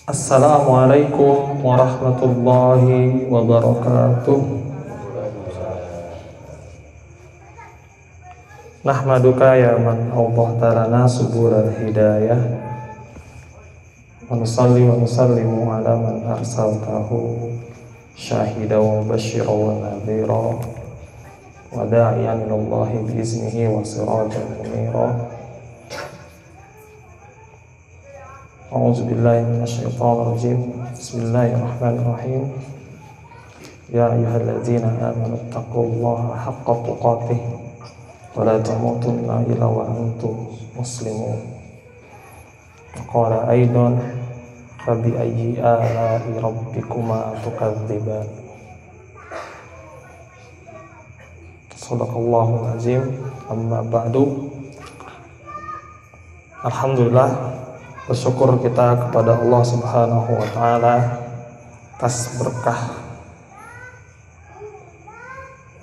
Assalamualaikum warahmatullahi wabarakatuh. Nahmaduka ya man awdahta lana subulal hidayah, wa nusalli wa nusallimu ala man arsaltahu syahidan wa basyiran wa nadhira wa da'iyan ilallahi biiznihi wa sirajan munira. A'udzu billahi minasyaitonir rajim. Bismillahirrahmanirrahim. Ya ayyuhalladzina amanu taqullaha haqqa tuqatih wa la tamutunna illa wa antum muslimun. Qala aidan fa bi ayyi ala'i rabbikuma tukadziban. Shadaqallahul azim. Amma ba'du. Alhamdulillah, bersyukur kita kepada Allah Subhanahu wa taala atas berkah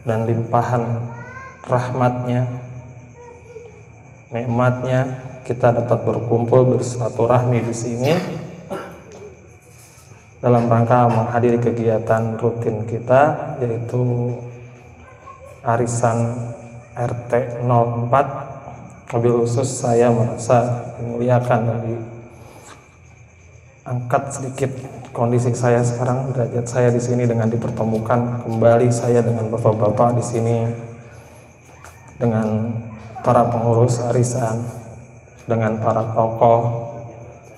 dan limpahan rahmatnya, nikmatnya kita dapat berkumpul bersilaturahmi di sini dalam rangka menghadiri kegiatan rutin kita, yaitu arisan RT 04. Wabil khusus saya merasa dimuliakan dan angkat sedikit kondisi saya sekarang, derajat saya di sini dengan dipertemukan kembali saya dengan bapak-bapak di sini, dengan para pengurus arisan, dengan para tokoh,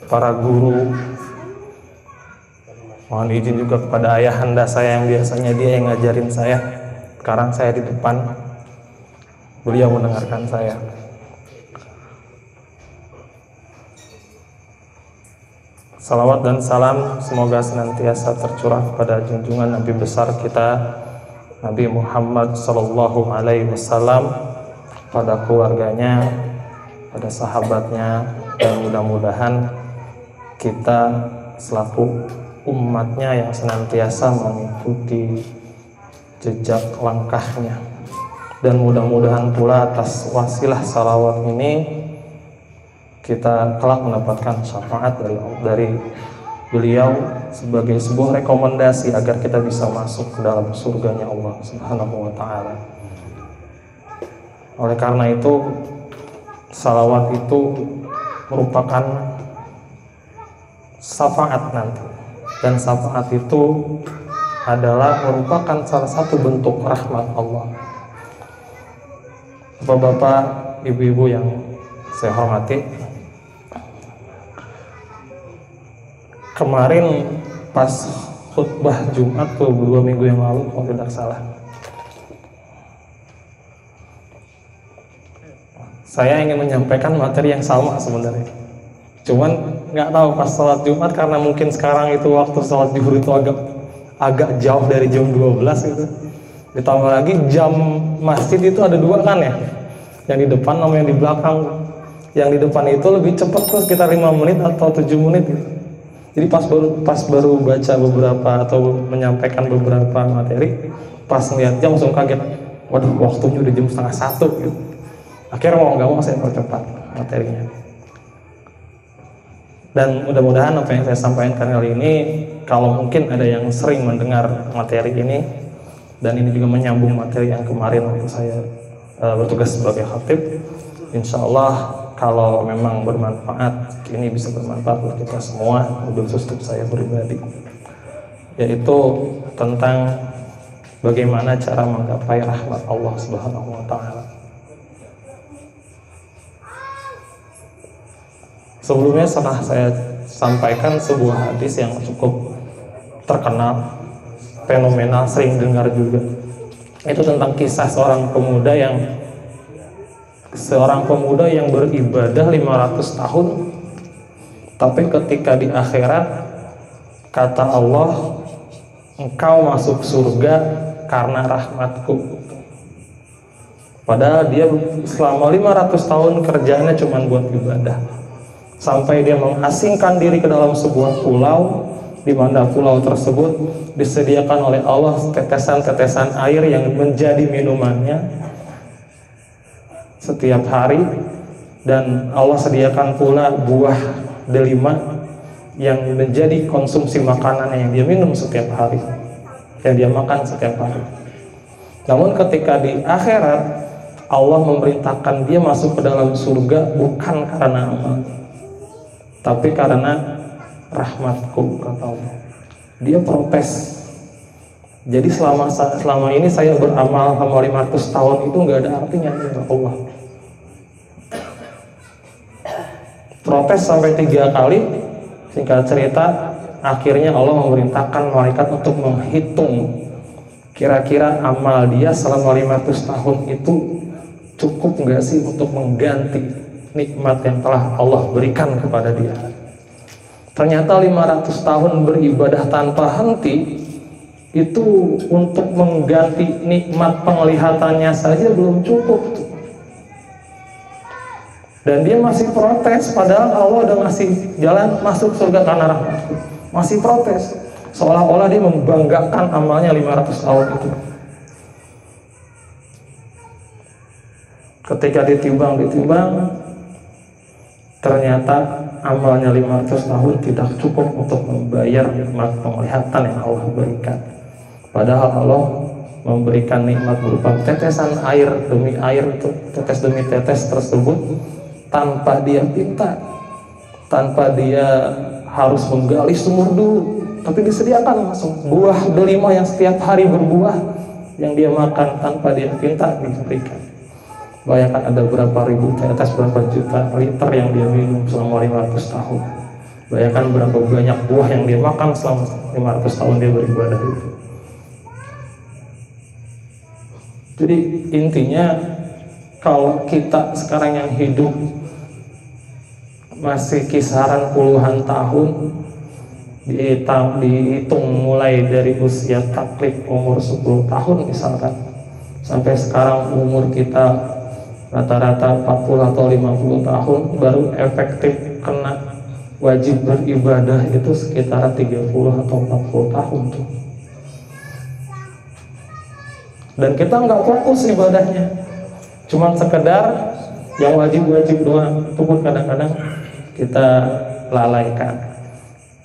para guru. Mohon izin juga kepada ayahanda saya yang biasanya dia yang ngajarin saya. Sekarang saya di depan, beliau mendengarkan saya. Salawat dan salam semoga senantiasa tercurah kepada junjungan Nabi besar kita Nabi Muhammad sallallahu alaihi wasallam, pada keluarganya, pada sahabatnya, dan mudah-mudahan kita selaku umatnya yang senantiasa mengikuti jejak langkahnya, dan mudah-mudahan pula atas wasilah salawat ini kita kelak mendapatkan syafaat dari beliau sebagai sebuah rekomendasi agar kita bisa masuk ke dalam surganya Allah Subhanahu wa taala. Oleh karena itu, salawat itu merupakan syafaat nanti, dan syafaat itu adalah merupakan salah satu bentuk rahmat Allah. Bapak-bapak, ibu-ibu yang saya hormati, kemarin pas khutbah Jumat 2 minggu yang lalu kalau tidak salah, saya ingin menyampaikan materi yang sama sebenarnya. Cuman nggak tahu pas sholat Jumat, karena mungkin sekarang itu waktu sholat zuhur itu agak jauh dari jam 12 gitu. Ditambah lagi jam masjid itu ada dua kan ya, yang di depan sama yang di belakang. Yang di depan itu lebih cepat tuh, sekitar 5 menit atau 7 menit gitu. Jadi pas baru baca beberapa atau menyampaikan beberapa materi, pas ngeliat jam langsung kaget, waduh waktunya udah jam 12:30 gitu. Akhirnya mau nggak mau saya percepat materinya. Dan mudah-mudahan apa yang saya sampaikan kali ini, kalau mungkin ada yang sering mendengar materi ini, dan ini juga menyambung materi yang kemarin waktu saya bertugas sebagai khatib, insya Allah kalau memang bermanfaat, ini bisa bermanfaat buat kita semua, khusus untuk saya pribadi, yaitu tentang bagaimana cara menggapai rahmat Allah Subhanahu wa taala. Sebelumnya setelah saya sampaikan sebuah hadis yang cukup terkenal, fenomenal, sering dengar juga. Itu tentang kisah seorang pemuda yang beribadah 500 tahun, tapi ketika di akhirat kata Allah, engkau masuk surga karena rahmatku. Padahal dia selama 500 tahun kerjaannya cuma buat ibadah, sampai dia mengasingkan diri ke dalam sebuah pulau, di mana pulau tersebut disediakan oleh Allah tetesan-tetesan air yang menjadi minumannya setiap hari, dan Allah sediakan pula buah delima yang menjadi konsumsi makanan yang dia minum setiap hari, yang dia makan setiap hari. Namun ketika di akhirat Allah memerintahkan dia masuk ke dalam surga bukan karena amal, tapi karena rahmatku, kata Allah. Dia protes. Jadi selama ini saya beramal selama 500 tahun itu nggak ada artinya, ya Allah. Protes sampai 3 kali. Singkat cerita, akhirnya Allah memerintahkan malaikat untuk menghitung kira-kira amal dia selama 500 tahun itu cukup nggak sih untuk mengganti nikmat yang telah Allah berikan kepada dia. Ternyata 500 tahun beribadah tanpa henti itu untuk mengganti nikmat penglihatannya saja belum cukup. Dan dia masih protes, padahal Allah udah ngasih jalan masuk surga karena rahmatku. Masih protes, seolah-olah dia membanggakan amalnya 500 tahun itu. Ketika ditimbang, ternyata amalnya 500 tahun tidak cukup untuk membayar nikmat penglihatan yang Allah berikan. Padahal Allah memberikan nikmat berupa tetesan air demi air, itu tetes demi tetes tersebut tanpa dia minta, tanpa dia harus menggali sumur dulu, tapi disediakan langsung buah delima yang setiap hari berbuah yang dia makan tanpa dia minta diberikan. Bayangkan ada berapa ribu tetes, berapa juta liter yang dia minum selama 500 tahun. Bayangkan berapa banyak buah yang dia makan selama 500 tahun dia beribadah itu. Jadi intinya, kalau kita sekarang yang hidup masih kisaran puluhan tahun, dihitung mulai dari usia taklif umur 10 tahun misalkan, sampai sekarang umur kita rata-rata 40 atau 50 tahun, baru efektif kena wajib beribadah itu sekitar 30 atau 40 tahun tuh. Dan kita nggak fokus ibadahnya, cuman sekedar yang wajib-wajib doang, itu pun kadang-kadang kita lalaikan.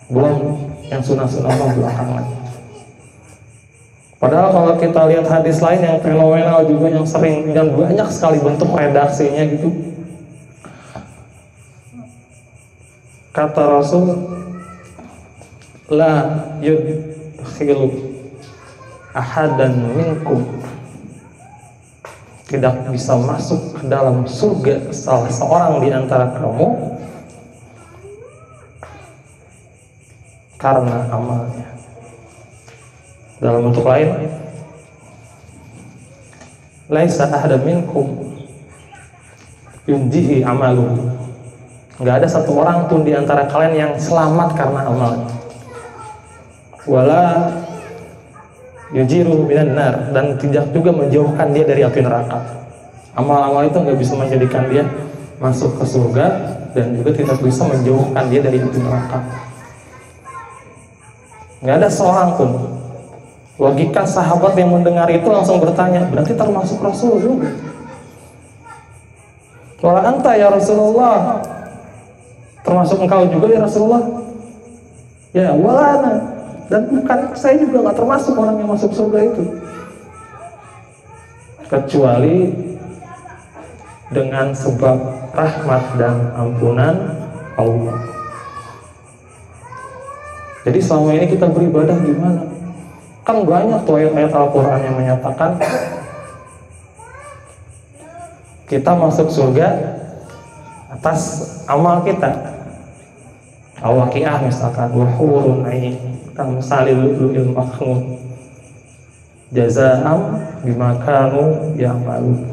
Belum yang sunnah-sunnah belakangan. Padahal kalau kita lihat hadis lain yang fenomenal juga, yang sering dan banyak sekali bentuk redaksinya gitu. Kata Rasul, la yudkhilu ahadan minkum, tidak bisa masuk ke dalam surga salah seorang di antara kamu karena amalnya. Dalam bentuk lain, laisa ahadan minkum yunjihi amalu, nggak ada satu orang pun di antara kalian yang selamat karena amalnya. Wala yujiru minan nar, dan tidak juga menjauhkan dia dari api neraka. Amal-amal itu nggak bisa menjadikan dia masuk ke surga, dan juga tidak bisa menjauhkan dia dari api neraka. Nggak ada seorang pun. Logika sahabat yang mendengar itu langsung bertanya, berarti termasuk Rasul juga? Wala anta ya Rasulullah, termasuk engkau juga ya Rasulullah? Ya walana, dan bukan, saya juga nggak termasuk orang yang masuk surga itu, kecuali dengan sebab rahmat dan ampunan Allah. Jadi selama ini kita beribadah gimana? Kan banyak tuh ayat-ayat Al-Quran yang menyatakan kita masuk surga atas amal kita. Al-Waqiah misalkan, wa hurun 'ain kamsalil lu'lu'il makhnun jazaa'an bima kanu ya'malun.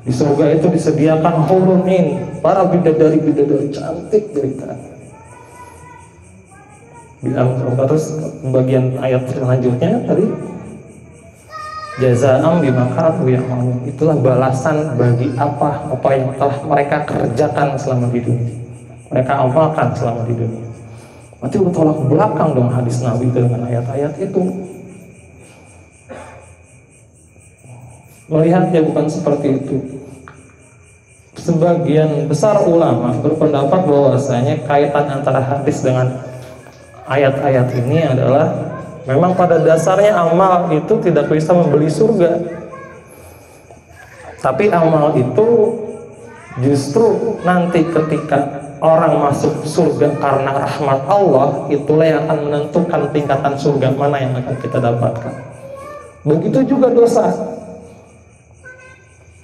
Di surga itu disediakan hurun 'ain, para bidadari-bidadari cantik cerita. Terus bagian ayat selanjutnya tadi, jazaa'an bima kanu ya'malun, itulah balasan bagi apa yang telah mereka kerjakan selama di dunia, mereka amalkan selama di dunia. Berarti bertolak belakang dong hadis Nabi itu dengan ayat-ayat itu. Melihatnya bukan seperti itu. sebagian besar ulama berpendapat bahwasanya kaitan antara hadis dengan ayat-ayat ini adalah memang pada dasarnya amal itu tidak bisa membeli surga, tapi amal itu justru nanti ketika orang masuk surga karena rahmat Allah, itulah yang akan menentukan tingkatan surga mana yang akan kita dapatkan. Begitu juga dosa,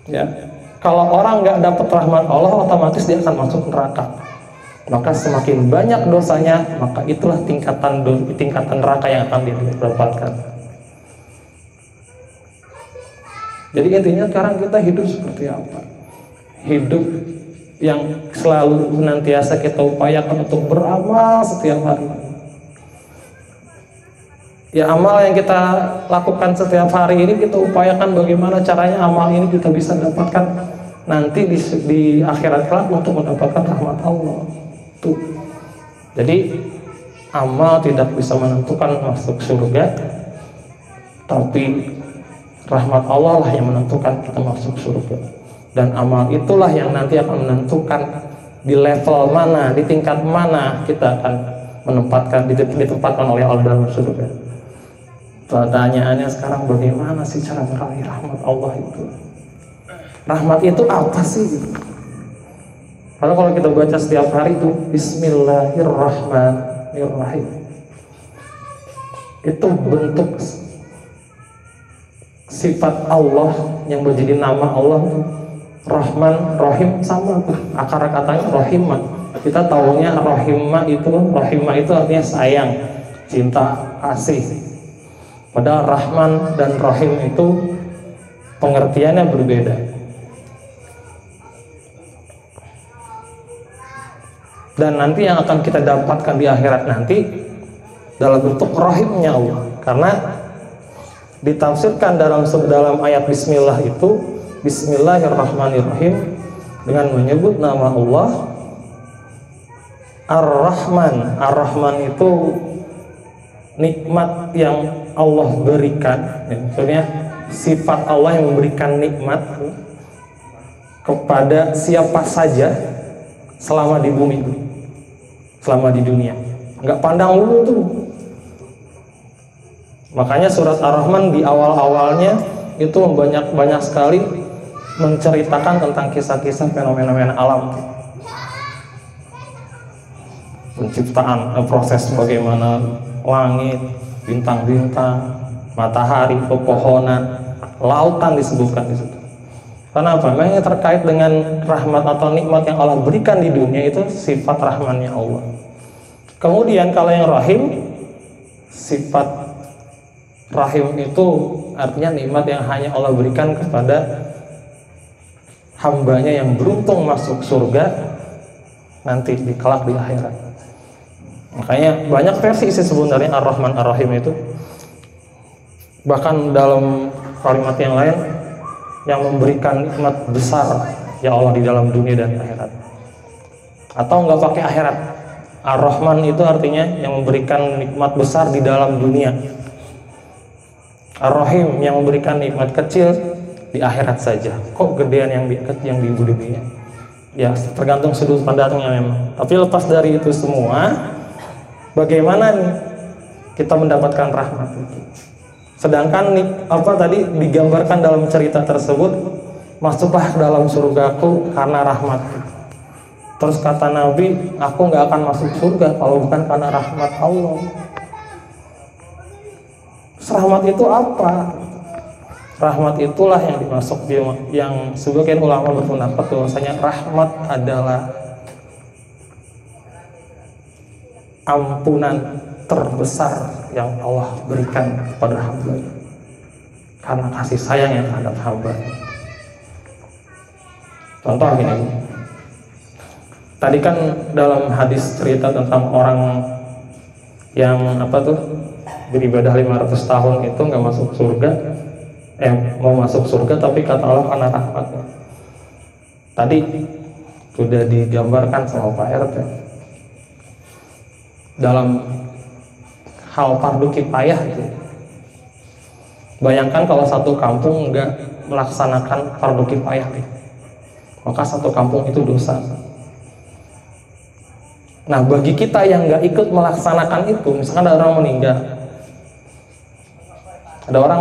ya. Kalau orang nggak dapat rahmat Allah, otomatis dia akan masuk neraka. Maka semakin banyak dosanya, maka itulah tingkatan neraka yang akan dia dapatkan. Jadi intinya sekarang kita hidup seperti apa? Hidup yang selalu senantiasa kita upayakan untuk beramal setiap hari. Ya, amal yang kita lakukan setiap hari ini kita upayakan bagaimana caranya amal ini kita bisa dapatkan nanti di akhirat kelak untuk mendapatkan rahmat Allah. Tuh. Jadi amal tidak bisa menentukan masuk surga, tapi rahmat Allah lah yang menentukan kita masuk surga. Dan amal itulah yang nanti akan menentukan di level mana, di tingkat mana kita akan ditempatkan oleh Allah dalam surga. Pertanyaannya sekarang, bagaimana sih cara meraih rahmat Allah itu? Rahmat itu apa sih? Karena kalau kita baca setiap hari itu Bismillahirrahmanirrahim, itu bentuk sifat Allah yang menjadi nama Allah. Rahman, Rahim sama tuh, akar katanya Rahimah. Kita taunya Rahimah itu artinya sayang, cinta, kasih. Padahal Rahman dan Rahim itu pengertiannya berbeda. Dan nanti yang akan kita dapatkan di akhirat nanti dalam bentuk rahimnya Allah. Karena ditafsirkan dalam ayat Bismillah itu, Bismillahirrahmanirrahim, dengan menyebut nama Allah Ar-Rahman. Ar-Rahman itu nikmat yang Allah berikan, maksudnya sifat Allah yang memberikan nikmat kepada siapa saja selama di bumi, selama di dunia, nggak pandang bulu tuh. Makanya surat Ar-Rahman di awal-awalnya itu banyak sekali menceritakan tentang kisah-kisah fenomena alam, penciptaan, proses bagaimana langit, bintang-bintang, matahari, pepohonan, lautan disebutkan di situ. Kenapa? Memang terkait dengan rahmat atau nikmat yang Allah berikan di dunia, itu sifat rahmannya Allah. Kemudian kalau yang rahim, sifat rahim itu artinya nikmat yang hanya Allah berikan kepada hambanya yang beruntung masuk surga nanti di kelak di akhirat. Makanya banyak versi sih sebenarnya Ar-Rahman Ar-Rahim itu. Bahkan dalam kalimat yang lain, yang memberikan nikmat besar ya Allah di dalam dunia dan akhirat. Atau nggak pakai akhirat, Ar-Rahman itu artinya yang memberikan nikmat besar di dalam dunia. Ar-Rahim yang memberikan nikmat kecil di akhirat saja. Kok gedean yang di dunia? Ya tergantung sudut pandangnya memang. Tapi lepas dari itu semua, bagaimana nih kita mendapatkan rahmat itu? Sedangkan tadi digambarkan dalam cerita tersebut, masuklah dalam surgaku karena rahmatku. Terus kata Nabi, aku nggak akan masuk surga kalau bukan karena rahmat Allah. Rahmat itu apa? Rahmat itulah yang dimasuk yang sebagian ulama berpendapat bahwasanya rahmat adalah ampunan terbesar yang Allah berikan kepada hamba karena kasih sayang yang terhadap hamba. Contoh gini, tadi kan dalam hadis cerita tentang orang yang beribadah 500 tahun itu nggak masuk surga, mau masuk surga tapi kata Allah karena rahmatnya. Tadi sudah digambarkan sama Pak RT dalam hal fardu kifayah gitu. Bayangkan kalau satu kampung nggak melaksanakan fardu kifayah gitu. maka satu kampung itu dosa. Nah, bagi kita yang nggak ikut melaksanakan itu, misalkan ada orang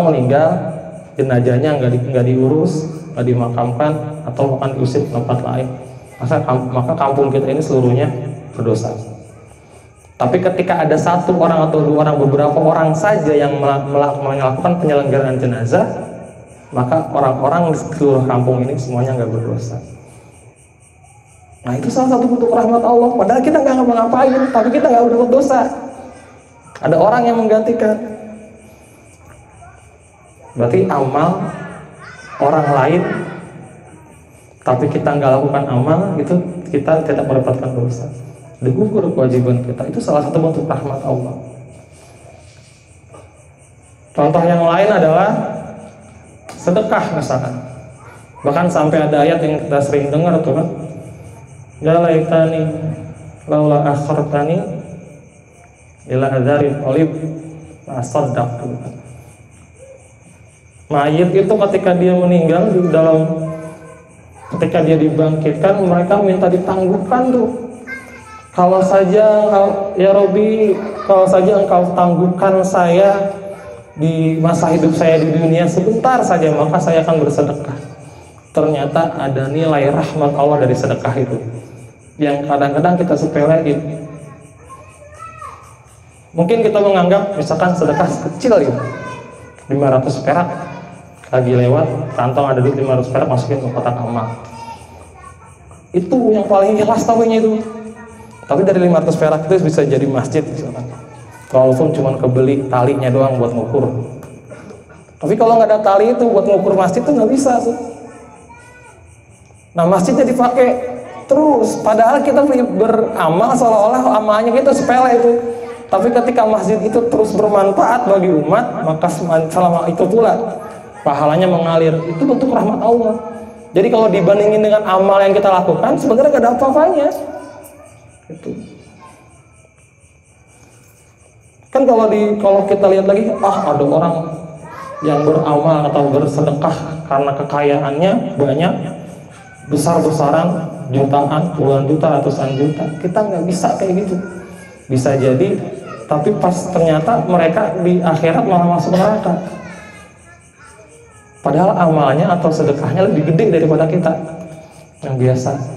meninggal, jenazahnya nggak diurus, nggak dimakamkan, atau bahkan diusir ke tempat lain, maka kampung kita ini seluruhnya berdosa. Tapi ketika ada satu orang atau dua orang, beberapa orang saja yang melakukan penyelenggaraan jenazah, maka orang-orang di seluruh kampung ini semuanya nggak berdosa. Nah, itu salah satu bentuk rahmat Allah. Padahal kita nggak ngapa-ngapain, tapi kita nggak berbuat dosa. Ada orang yang menggantikan. Berarti amal orang lain, tapi kita nggak lakukan amal, itu kita tidak mendapatkan dosa. Gugur kewajiban kita. Itu salah satu bentuk rahmat Allah. Contoh yang lain adalah sedekah misalkan. Bahkan sampai ada ayat yang kita sering dengar tuh kan, ya laitani laula akhartani ila adzaril qalib asaddaq. Mayit itu ketika dia meninggal ketika dia dibangkitkan, mereka minta ditangguhkan tuh. Kalau saja ya Robi, kalau saja engkau tangguhkan saya di masa hidup saya di dunia sebentar saja, maka saya akan bersedekah. Ternyata ada nilai rahmat Allah dari sedekah itu yang kadang-kadang kita sepelein. Mungkin kita menganggap misalkan sedekah kecil ya, 500 perak, lagi lewat kantong ada duit 500 perak, masukin ke kotak amal. Itu yang paling ikhlas tahunya itu. Tapi dari 500 perak itu bisa jadi masjid misalkan, walaupun cuma kebeli talinya doang buat ngukur. Tapi kalau nggak ada tali itu buat ngukur masjid tuh nggak bisa tuh. Nah, masjidnya dipakai terus, padahal kita beramal seolah-olah amalnya kita sepele itu. Tapi ketika masjid itu terus bermanfaat bagi umat, maka selama itu pula pahalanya mengalir. Itu bentuk rahmat Allah. Jadi kalau dibandingin dengan amal yang kita lakukan, sebenarnya gak ada apa-apanya. Itu kan kalau kita lihat lagi, ada orang yang beramal atau bersedekah karena kekayaannya banyak, besar-besaran, jutaan, puluhan juta, ratusan juta. Kita nggak bisa kayak gitu. Bisa jadi, tapi pas ternyata mereka di akhirat malah masuk neraka. Padahal amalnya atau sedekahnya lebih gede daripada kita yang biasa.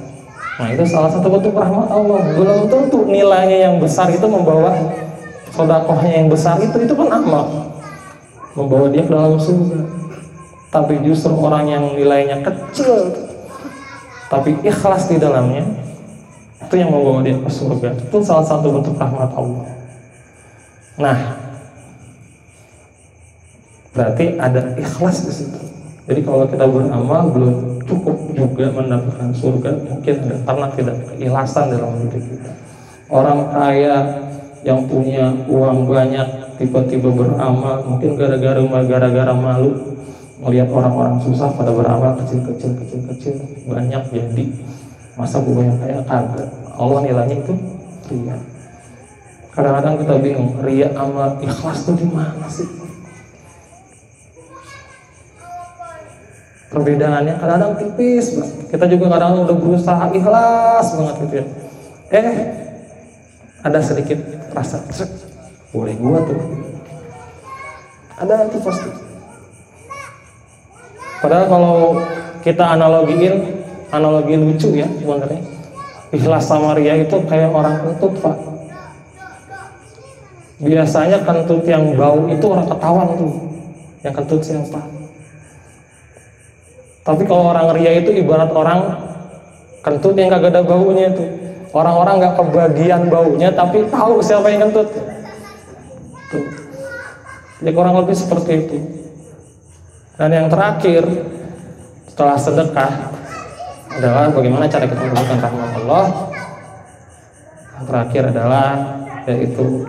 Nah, itu salah satu bentuk rahmat Allah. Belum tentu nilainya yang besar itu membawa sedekahnya yang besar itu kan amal, membawa dia ke dalam surga. Tapi justru orang yang nilainya kecil tapi ikhlas di dalamnya, itu yang membawa dia ke surga. Itu salah satu bentuk rahmat Allah. Nah, berarti ada ikhlas di situ. Jadi kalau kita beramal belum cukup juga mendapatkan surga, mungkin ada karena tidak keikhlasan dalam diri kita. Orang kaya yang punya uang banyak tiba-tiba beramal, mungkin gara-gara malu melihat orang-orang susah pada beramal kecil banyak, jadi masa gue yang kaya kagak. Allah nilainya itu ria. Kadang-kadang kita bingung, ria sama ikhlas itu di mana sih? Perbedaannya kadang-kadang tipis banget. Kita juga kadang udah berusaha ikhlas banget gitu ya. Ada sedikit rasa boleh gua tuh. Ada itu pasti. Padahal kalau kita analogi lucu ya sebenarnya. Ikhlas sama ria itu kayak orang kentut, Pak. Biasanya kentut yang bau itu orang ketahuan tuh. Yang kentut siapa? Tapi kalau orang ria itu ibarat orang kentut yang kagak ada baunya itu. Orang-orang nggak kebagian baunya, tapi tahu siapa yang kentut. Tuh. Ya kurang lebih seperti itu. Dan yang terakhir setelah sedekah adalah bagaimana cara kita mendapatkan rahmat Allah. Yang terakhir adalah yaitu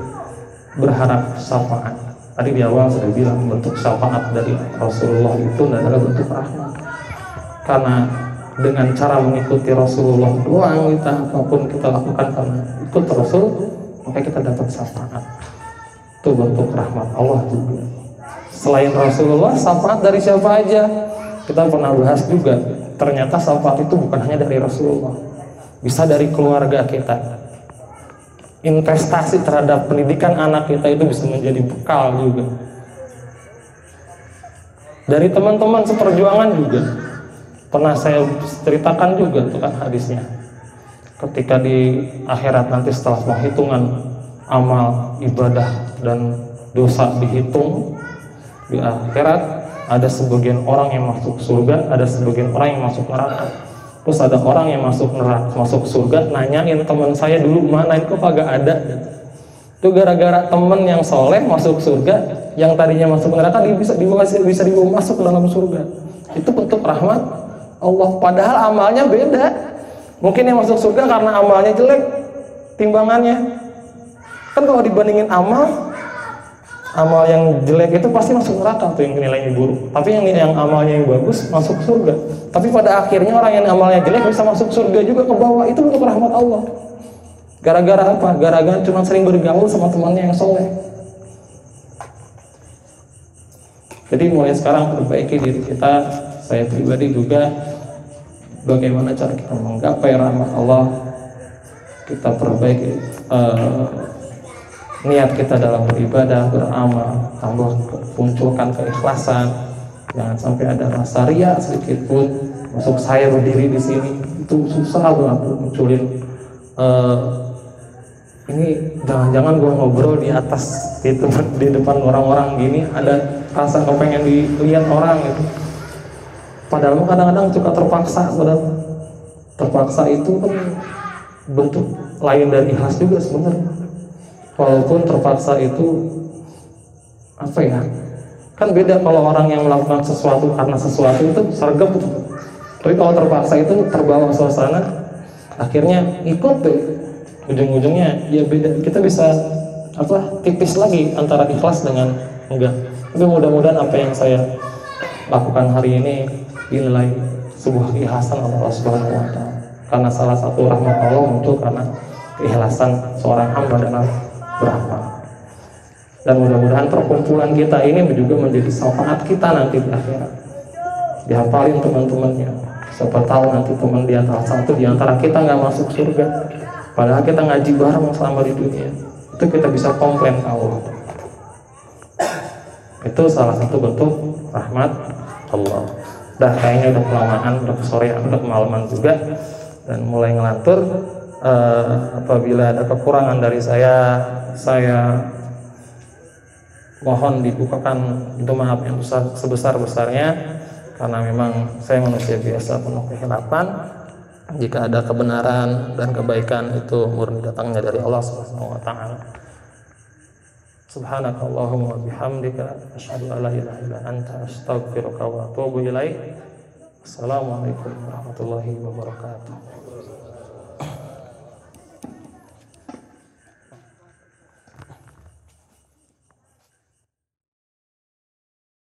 berharap syafaat. Tadi di awal sudah bilang bentuk syafaat dari Rasulullah itu adalah bentuk rahmat. Karena dengan cara mengikuti Rasulullah doang apapun kita lakukan karena ikut Rasul, maka kita dapat syafaat. Itu bentuk rahmat Allah juga. Selain Rasulullah, syafaat dari siapa aja? Kita pernah bahas juga ternyata syafaat itu bukan hanya dari Rasulullah, bisa dari keluarga kita. Investasi terhadap pendidikan anak kita itu bisa menjadi bekal juga. Dari teman-teman seperjuangan juga pernah saya ceritakan juga tuh kan hadisnya. Ketika di akhirat nanti setelah penghitungan amal, ibadah dan dosa dihitung, di akhirat ada sebagian orang yang masuk surga, ada sebagian orang yang masuk neraka. Terus ada orang yang masuk neraka, masuk surga, nanyain teman saya dulu mana itu kagak ada. Itu gara-gara teman yang soleh masuk surga, yang tadinya masuk neraka bisa dibawa masuk ke dalam surga. Itu bentuk rahmat Allah. Padahal amalnya beda. Mungkin yang masuk surga karena amalnya jelek, timbangannya. Kan kalau dibandingin amal yang jelek itu pasti masuk neraka tuh, yang nilainya buruk. Tapi yang amalnya yang bagus masuk surga. Tapi pada akhirnya orang yang amalnya jelek bisa masuk surga juga ke bawah. Itu bentuk rahmat Allah. Gara-gara apa? Gara-gara cuma sering bergaul sama temannya yang soleh. Jadi mulai sekarang perbaiki diri kita. Saya pribadi juga, bagaimana cara kita menggapai rahmat Allah. Kita perbaiki niat kita dalam beribadah, beramal, tambah munculkan keikhlasan. Jangan sampai ada rasa riya sedikit pun. Masuk saya berdiri di sini itu susah banget munculin. Ini jangan-jangan gue ngobrol di atas di depan orang-orang gini ada rasa kepengen dilihat orang gitu. Padahal kadang-kadang suka terpaksa. Padahal terpaksa itu kan bentuk lain dari ikhlas juga sebenarnya. Walaupun terpaksa itu apa ya, kan beda kalau orang yang melakukan sesuatu karena sesuatu itu sergap gitu. Tapi kalau terpaksa itu terbawa suasana, akhirnya ikut deh. Ujung-ujungnya ya beda. Kita bisa tipis lagi antara ikhlas dengan enggak. Tapi mudah-mudahan apa yang saya lakukan hari ini dinilai sebuah keikhlasan Allah Subhanahu wa Ta'ala. Karena salah satu rahmat Allah muncul karena keikhlasan seorang hamba dalam beramal. Dan mudah-mudahan perkumpulan kita ini juga menjadi syafaat kita nanti di akhirat. Dihafalin teman-temannya. Siapa tahu nanti teman di antara satu di antara kita nggak masuk surga, padahal kita ngaji bareng selama di dunia. Itu kita bisa komplain ke Allah. Itu salah satu bentuk rahmat Allah. Dah kayaknya udah kelamaan, udah kesorean, udah kemalaman juga, dan mulai ngelantur. Apabila ada kekurangan dari saya mohon dibukakan pintu maaf yang sebesar-besarnya, karena memang saya manusia biasa penuh kehilapan. Jika ada kebenaran dan kebaikan itu murni datangnya dari Allah Subhanahu wa Ta'ala. Subhanakallahumma wa bihamdika asyhadu an la ilaha illa anta astaghfiruka wa atubu ilaik. Assalamualaikum warahmatullahi wabarakatuh.